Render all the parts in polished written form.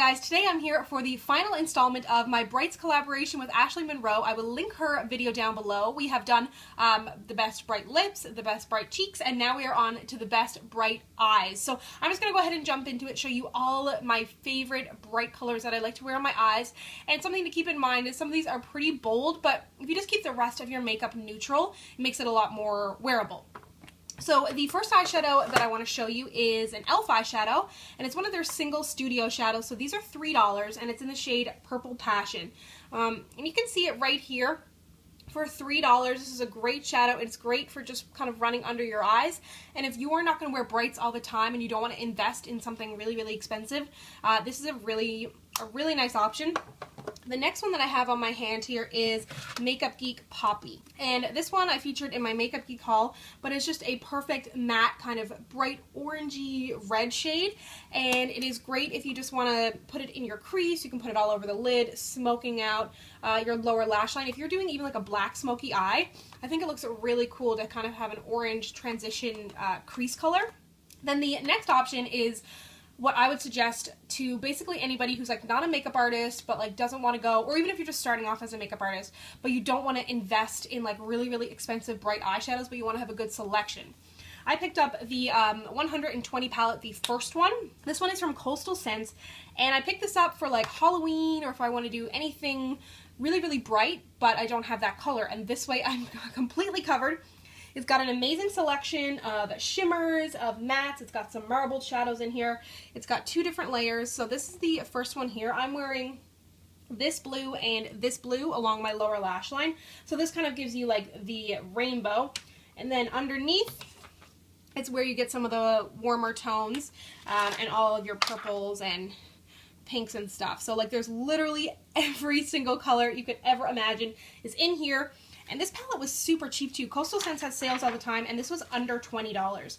guys, today I'm here for the final installment of my Brights collaboration with Ashley Monroe. I will link her video down below. We have done the best bright lips, the best bright cheeks, and now we are on to the best bright eyes. So I'm just going to go ahead and jump into it, show you all my favorite bright colors that I like to wear on my eyes. And something to keep in mind is some of these are pretty bold, but if you just keep the rest of your makeup neutral, it makes it a lot more wearable. So the first eyeshadow that I want to show you is an e.l.f. eyeshadow, and it's one of their single studio shadows. So these are $3, and it's in the shade Purple Passion. And you can see it right here for $3. This is a great shadow. It's great for just kind of running under your eyes. And if you are not going to wear brights all the time and you don't want to invest in something really, really expensive, this is a really nice option. The next one that I have on my hand here is Makeup Geek Poppy. And this one I featured in my Makeup Geek haul, but it's just a perfect matte kind of bright orangey red shade. And it is great if you just want to put it in your crease. You can put it all over the lid, smoking out your lower lash line. If you're doing even like a black smoky eye, I think it looks really cool to kind of have an orange transition crease color. Then the next option is what I would suggest to basically anybody who's like not a makeup artist but like doesn't want to go, or even if you're just starting off as a makeup artist but you don't want to invest in like really expensive bright eyeshadows but you want to have a good selection. I picked up the 120 palette, the first one. This one is from Coastal Scents, and I picked this up for like Halloween or if I want to do anything really bright but I don't have that color, and this way I'm completely covered. It's got an amazing selection of shimmers, of mattes. It's got some marbled shadows in here. It's got two different layers. So this is the first one here. I'm wearing this blue and this blue along my lower lash line. So this kind of gives you like the rainbow. And then underneath, it's where you get some of the warmer tones and all of your purples and pinks and stuff. So like there's literally every single color you could ever imagine is in here. And this palette was super cheap too. Coastal Scents has sales all the time, and this was under $20.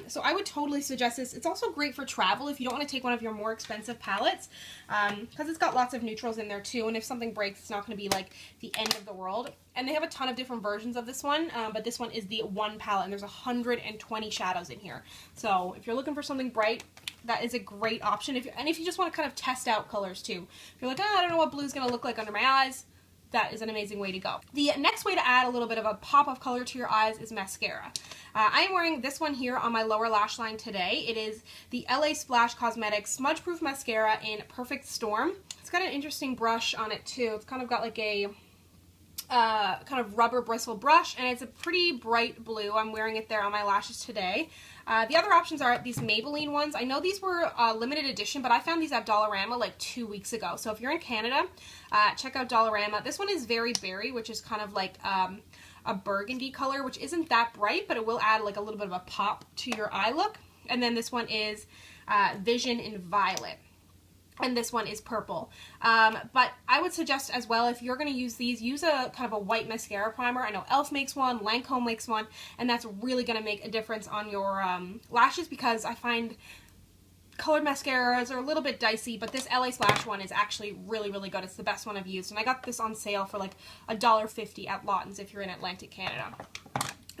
So I would totally suggest this. It's also great for travel if you don't want to take one of your more expensive palettes, because it's got lots of neutrals in there too, and if something breaks, it's not going to be like the end of the world. And they have a ton of different versions of this one, but this one is the one palette, and there's 120 shadows in here. So if you're looking for something bright, that is a great option. If you just want to kind of test out colors too. If you're like, oh, I don't know what blue is going to look like under my eyes, that is an amazing way to go. The next way to add a little bit of a pop of color to your eyes is mascara. I am wearing this one here on my lower lash line today. It is the LA Splash Cosmetics Smudge Proof Mascara in Perfect Storm. It's got an interesting brush on it too. It's kind of got like a kind of rubber bristle brush, and it's a pretty bright blue. I'm wearing it there on my lashes today. The other options are these Maybelline ones. I know these were limited edition, but I found these at Dollarama like 2 weeks ago. So if you're in Canada, check out Dollarama. This one is Very Berry, which is kind of like a burgundy color, which isn't that bright, but it will add like a little bit of a pop to your eye look. And then this one is Vision in Violet. And this one is purple. But I would suggest as well, if you're going to use these, use a kind of a white mascara primer. I know e.l.f. makes one, Lancome makes one, and that's really going to make a difference on your lashes, because I find colored mascaras are a little bit dicey, but this LA Splash one is actually really good. It's the best one I've used, and I got this on sale for like $1.50 at Lawton's if you're in Atlantic Canada.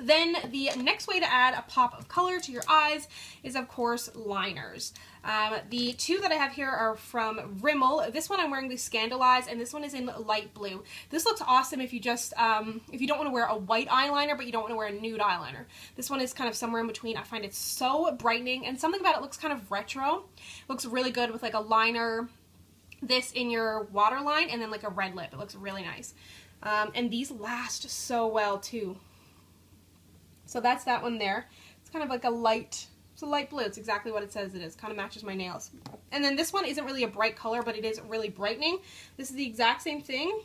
Then the next way to add a pop of color to your eyes is, of course, liners. The two that I have here are from RImmel. This one I'm wearing the Scandaleyes, and this one is in light blue. This looks awesome if you just, if you don't want to wear a white eyeliner, but you don't want to wear a nude eyeliner. This one is kind of somewhere in between. I find it so brightening, and something about it looks kind of retro. It looks really good with like a liner, this in your waterline, and then like a red lip. It looks really nice. And these last so well too. So that's that one there. It's kind of like it's a light blue. It's exactly what it says it is. Kind of matches my nails. And then this one isn't really a bright color, but it is really brightening. This is the exact same thing,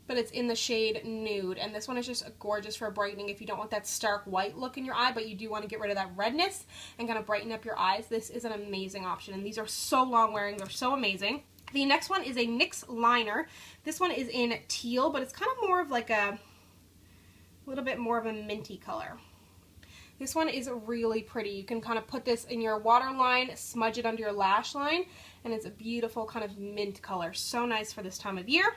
but it's in the shade Nude. And this one is just gorgeous for brightening if you don't want that stark white look in your eye, but you do want to get rid of that redness and kind of brighten up your eyes. This is an amazing option, and these are so long wearing. They're so amazing. The next one is a NYX liner. This one is in teal, but it's kind of more of like a little bit more of a minty color. This one is really pretty. You can kind of put this in your waterline, smudge it under your lash line, and it's a beautiful kind of mint color. So nice for this time of year.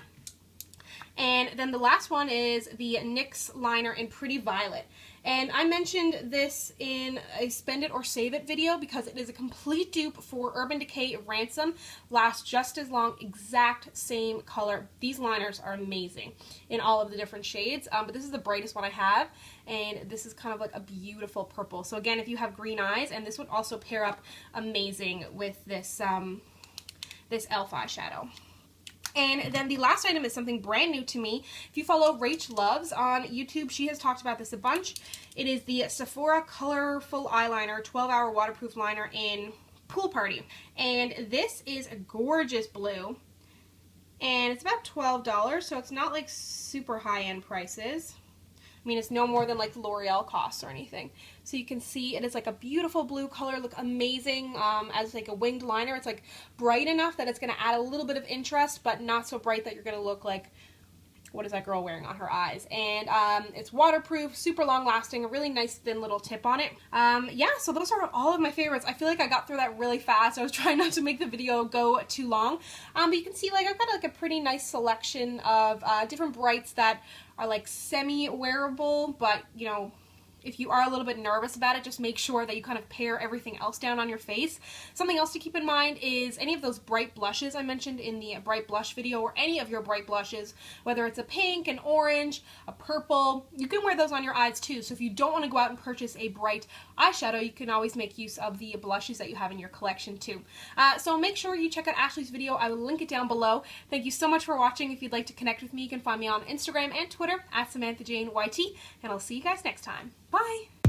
And then the last one is the NYX liner in Pretty Violet. And I mentioned this in a Spend It or Save It video because it is a complete dupe for Urban Decay Ransom. Lasts just as long, exact same color. These liners are amazing in all of the different shades, but this is the brightest one I have, and this is kind of like a beautiful purple. So again, if you have green eyes, and this would also pair up amazing with this, this e.l.f. eyeshadow. And then the last item is something brand new to me. If you follow Rach Loves on YouTube, she has talked about this a bunch. It is the Sephora Colourful Eyeliner 12-Hour Waterproof Liner in Pool Party. And this is a gorgeous blue. And it's about $12, so it's not like super high-end prices. I mean, it's no more than like L'Oreal costs or anything. So you can see it is like a beautiful blue color, look amazing as like a winged liner. It's like bright enough that it's going to add a little bit of interest, but not so bright that you're going to look like, what is that girl wearing on her eyes? And it's waterproof, super long lasting, a really nice thin little tip on it. Yeah, so those are all of my favorites. I feel like I got through that really fast. I was trying not to make the video go too long. But you can see like I've got like a pretty nice selection of different brights that are like semi-wearable, but you know, if you are a little bit nervous about it, just make sure that you kind of pare everything else down on your face. Something else to keep in mind is any of those bright blushes I mentioned in the bright blush video, or any of your bright blushes, whether it's a pink, an orange, a purple, you can wear those on your eyes too. So if you don't want to go out and purchase a bright eyeshadow, you can always make use of the blushes that you have in your collection too. So make sure you check out Ashley's video. I will link it down below. Thank you so much for watching. If you'd like to connect with me, you can find me on Instagram and Twitter at SamanthaJaneYT, and I'll see you guys next time. Bye!